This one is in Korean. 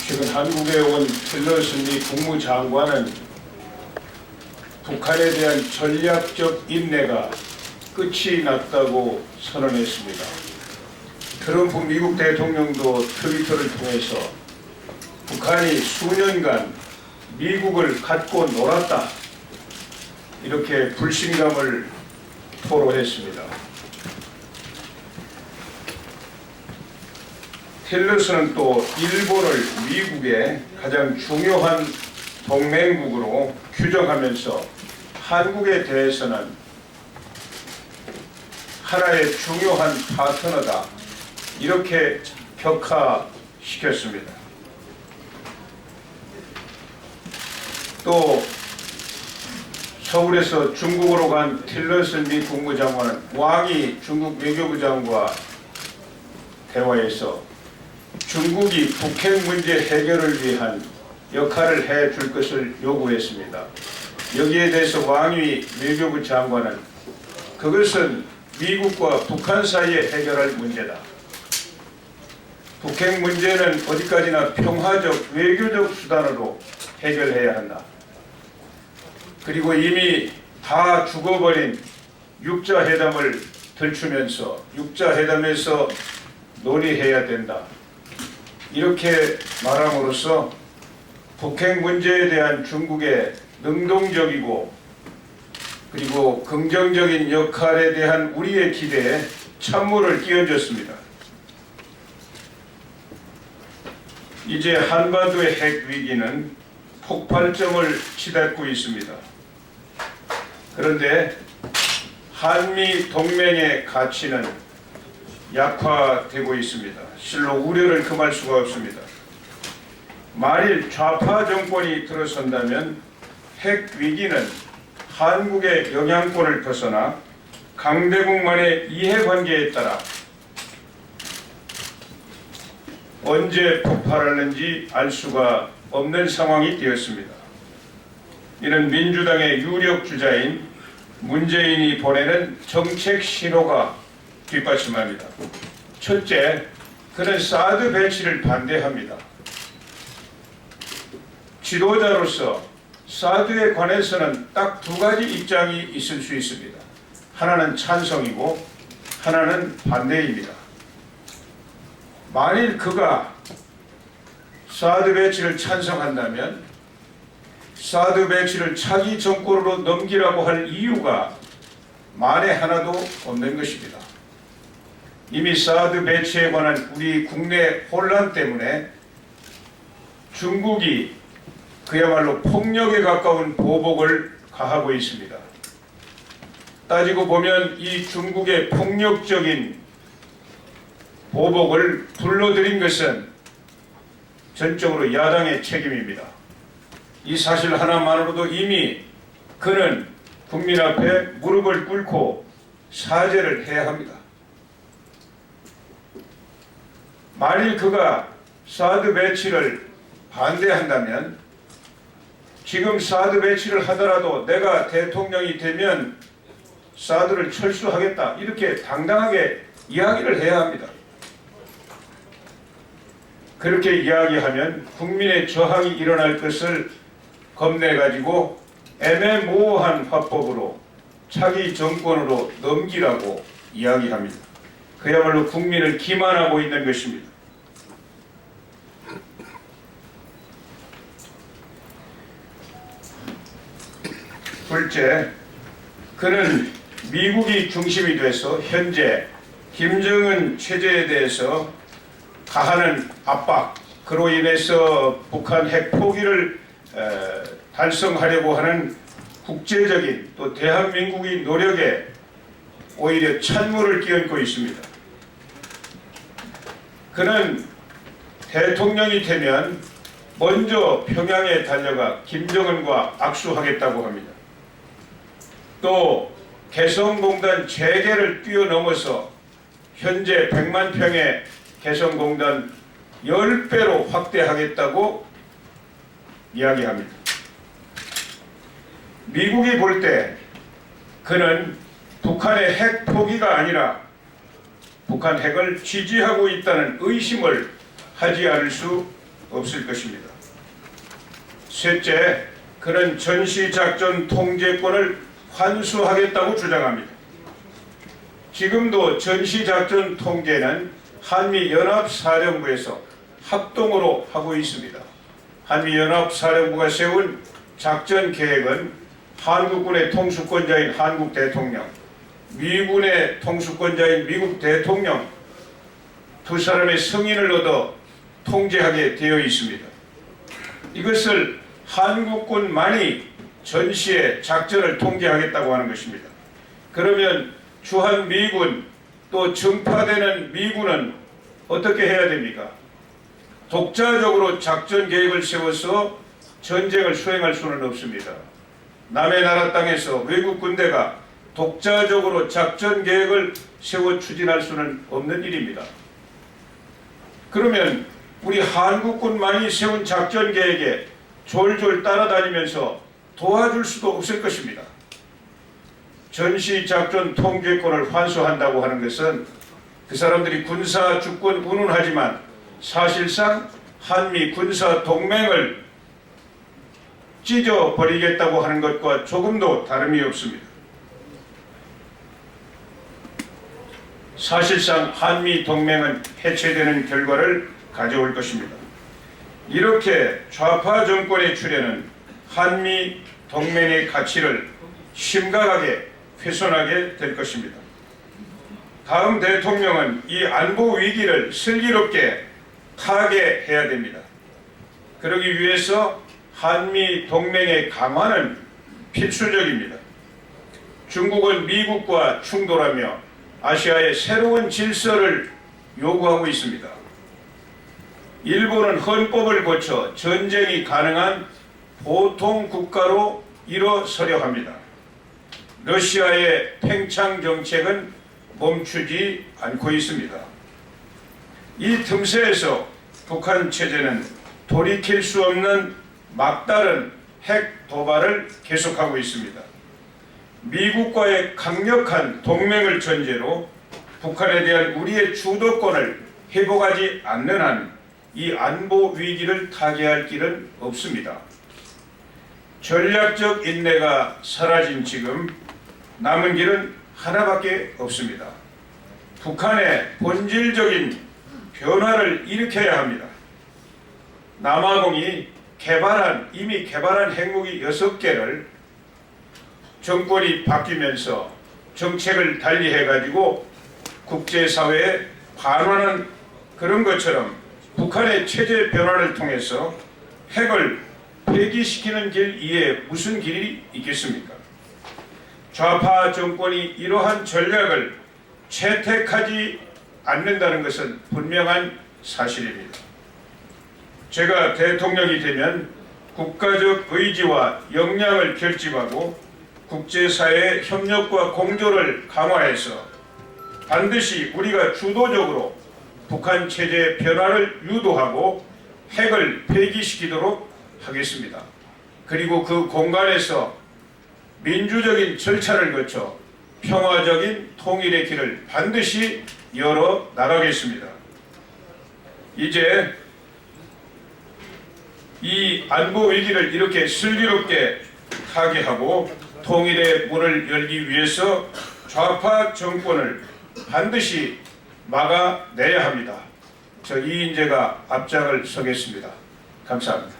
최근 한국에 온 틸러슨 미 국무장관은 북한에 대한 전략적 인내가 끝이 났다고 선언했습니다. 트럼프 미국 대통령도 트위터를 통해서 북한이 수년간 미국을 갖고 놀았다, 이렇게 불신감을 토로했습니다. 틸러슨은 또 일본을 미국의 가장 중요한 동맹국으로 규정하면서 한국에 대해서는 하나의 중요한 파트너다, 이렇게 격하시켰습니다. 또 서울에서 중국으로 간 틸러슨 미 국무장관은 왕이 중국 외교부장과 대화에서 중국이 북핵 문제 해결을 위한 역할을 해줄 것을 요구했습니다. 여기에 대해서 왕이 외교부 장관은 그것은 미국과 북한 사이에 해결할 문제다. 북핵 문제는 어디까지나 평화적 외교적 수단으로 해결해야 한다. 그리고 이미 다 죽어버린 육자회담을 들추면서 육자회담에서 논의해야 된다, 이렇게 말함으로써 북핵 문제에 대한 중국의 능동적이고 그리고 긍정적인 역할에 대한 우리의 기대에 찬물을 끼얹었습니다. 이제 한반도의 핵 위기는 폭발점을 치닫고 있습니다. 그런데 한미 동맹의 가치는 약화되고 있습니다. 실로 우려를 금할 수가 없습니다. 만일 좌파 정권이 들어선다면 핵 위기는 한국의 영향권을 벗어나 강대국만의 이해관계에 따라 언제 폭발하는지 알 수가 없는 상황이 되었습니다. 이는 민주당의 유력 주자인 문재인이 보내는 정책 신호가 뒷받침합니다. 첫째, 그는 사드 배치를 반대합니다. 지도자로서 사드에 관해서는 딱 두 가지 입장이 있을 수 있습니다. 하나는 찬성이고 하나는 반대입니다. 만일 그가 사드 배치를 찬성한다면 사드 배치를 차기 정권으로 넘기라고 할 이유가 만에 하나도 없는 것입니다. 이미 사드 배치에 관한 우리 국내 혼란 때문에 중국이 그야말로 폭력에 가까운 보복을 가하고 있습니다. 따지고 보면 이 중국의 폭력적인 보복을 불러들인 것은 전적으로 야당의 책임입니다. 이 사실 하나만으로도 이미 그는 국민 앞에 무릎을 꿇고 사죄를 해야 합니다. 만일 그가 사드 배치를 반대한다면 지금 사드 배치를 하더라도 내가 대통령이 되면 사드를 철수하겠다, 이렇게 당당하게 이야기를 해야 합니다. 그렇게 이야기하면 국민의 저항이 일어날 것을 겁내가지고 애매모호한 화법으로 차기 정권으로 넘기라고 이야기합니다. 그야말로 국민을 기만하고 있는 것입니다. 둘째, 그는 미국이 중심이 돼서 현재 김정은 체제에 대해서 가하는 압박, 그로 인해서 북한 핵 포기를 달성하려고 하는 국제적인 또 대한민국의 노력에 오히려 찬물을 끼얹고 있습니다. 그는 대통령이 되면 먼저 평양에 달려가 김정은과 악수하겠다고 합니다. 또 개성공단 재개를 뛰어넘어서 현재 100만 평의 개성공단 10배로 확대하겠다고 이야기합니다. 미국이 볼 때 그는 북한의 핵 포기가 아니라 북한 핵을 지지하고 있다는 의심을 하지 않을 수 없을 것입니다. 셋째, 그는 전시작전 통제권을 환수하겠다고 주장합니다. 지금도 전시작전 통제는 한미연합사령부에서 합동으로 하고 있습니다. 한미연합사령부가 세운 작전 계획은 한국군의 통수권자인 한국 대통령, 미군의 통수권자인 미국 대통령 두 사람의 승인을 얻어 통제하게 되어 있습니다. 이것을 한국군만이 전시의 작전을 통제하겠다고 하는 것입니다. 그러면 주한미군 또 증파되는 미군은 어떻게 해야 됩니까? 독자적으로 작전 계획을 세워서 전쟁을 수행할 수는 없습니다. 남의 나라 땅에서 외국 군대가 독자적으로 작전 계획을 세워 추진할 수는 없는 일입니다. 그러면 우리 한국군만이 세운 작전 계획에 졸졸 따라다니면서 도와줄 수도 없을 것입니다. 전시작전 통제권을 환수한다고 하는 것은 그 사람들이 군사 주권 운운하지만 사실상 한미 군사 동맹을 찢어버리겠다고 하는 것과 조금도 다름이 없습니다. 사실상 한미 동맹은 해체되는 결과를 가져올 것입니다. 이렇게 좌파 정권의 출현은 한미 동맹의 가치를 심각하게 훼손하게 될 것입니다. 다음 대통령은 이 안보 위기를 슬기롭게 타개해야 됩니다. 그러기 위해서 한미 동맹의 강화는 필수적입니다. 중국은 미국과 충돌하며 아시아의 새로운 질서를 요구하고 있습니다. 일본은 헌법을 고쳐 전쟁이 가능한 보통 국가로 일어서려 합니다. 러시아의 팽창 정책은 멈추지 않고 있습니다. 이 틈새에서 북한 체제는 돌이킬 수 없는 막다른 핵 도발을 계속하고 있습니다. 미국과의 강력한 동맹을 전제로 북한에 대한 우리의 주도권을 회복하지 않는 한 이 안보 위기를 타개할 길은 없습니다. 전략적 인내가 사라진 지금 남은 길은 하나밖에 없습니다. 북한의 본질적인 변화를 일으켜야 합니다. 남아공이 이미 개발한 핵무기 6개를 정권이 바뀌면서 정책을 달리해가지고 국제사회에 반환한 그런 것처럼 북한의 체제 변화를 통해서 핵을 폐기시키는 길 이외에 무슨 길이 있겠습니까? 좌파 정권이 이러한 전략을 채택하지 않는다는 것은 분명한 사실입니다. 제가 대통령이 되면 국가적 의지와 역량을 결집하고 국제사회의 협력과 공조를 강화해서 반드시 우리가 주도적으로 북한 체제의 변화를 유도하고 핵을 폐기시키도록 하겠습니다. 그리고 그 공간에서 민주적인 절차를 거쳐 평화적인 통일의 길을 반드시 열어 나가겠습니다. 이제 이 안보 위기를 이렇게 슬기롭게 타개하고 통일의 문을 열기 위해서 좌파 정권을 반드시 막아내야 합니다. 저 이인재가 앞장을 서겠습니다. 감사합니다.